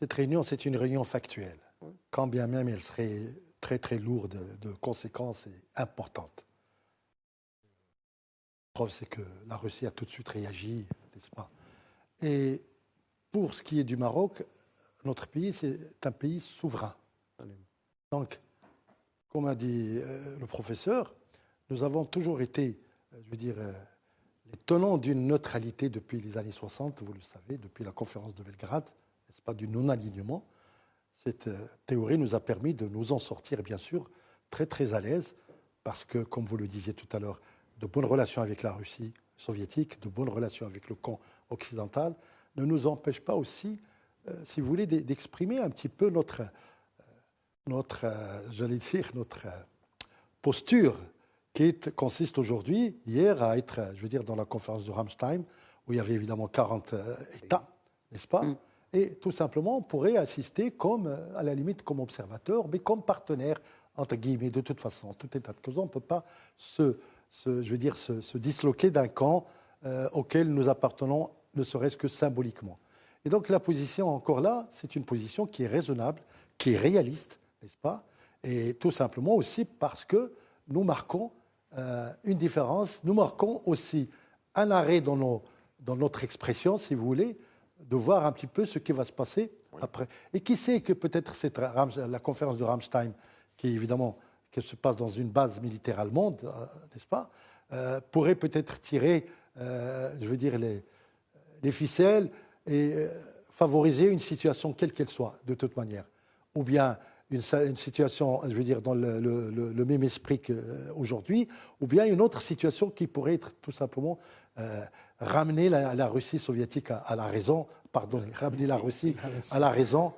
Cette réunion, c'est une réunion factuelle, quand bien même elle serait très très lourde de conséquences et importantes. La preuve, c'est que la Russie a tout de suite réagi, n'est-ce pas? Et pour ce qui est du Maroc, notre pays, c'est un pays souverain. Donc, comme a dit le professeur, nous avons toujours été, je veux dire, les tenants d'une neutralité depuis les années 60, vous le savez, depuis la conférence de Belgrade, n'est-ce pas, du non-alignement. Cette théorie nous a permis de nous en sortir, bien sûr, très très à l'aise, parce que, comme vous le disiez tout à l'heure, de bonnes relations avec la Russie soviétique, de bonnes relations avec le camp occidental, ne nous empêchent pas aussi, si vous voulez, d'exprimer un petit peu notre j'allais dire, notre posture qui consiste aujourd'hui, hier, à être, je veux dire, dans la conférence de Ramstein, où il y avait évidemment 40 États, n'est-ce pas? Et tout simplement, on pourrait assister comme, à la limite, comme observateur, mais comme partenaire, entre guillemets, de toute façon. En tout état de cause, on ne peut pas je veux dire, se disloquer d'un camp auquel nous appartenons, ne serait-ce que symboliquement. Et donc la position, encore là, c'est une position qui est raisonnable, qui est réaliste, n'est-ce pas? Et tout simplement aussi parce que nous marquons une différence, nous marquons aussi un arrêt dans notre expression, si vous voulez, de voir un petit peu ce qui va se passer après. Et qui sait que peut-être la conférence de Ramstein, qui évidemment qui se passe dans une base militaire allemande, n'est-ce pas, pourrait peut-être tirer, je veux dire, les ficelles et favoriser une situation quelle qu'elle soit, de toute manière. Ou bien une situation, je veux dire, dans le même esprit qu'aujourd'hui, ou bien une autre situation qui pourrait être tout simplement ramener la Russie soviétique à la raison, pardon, ramener la Russie à la raison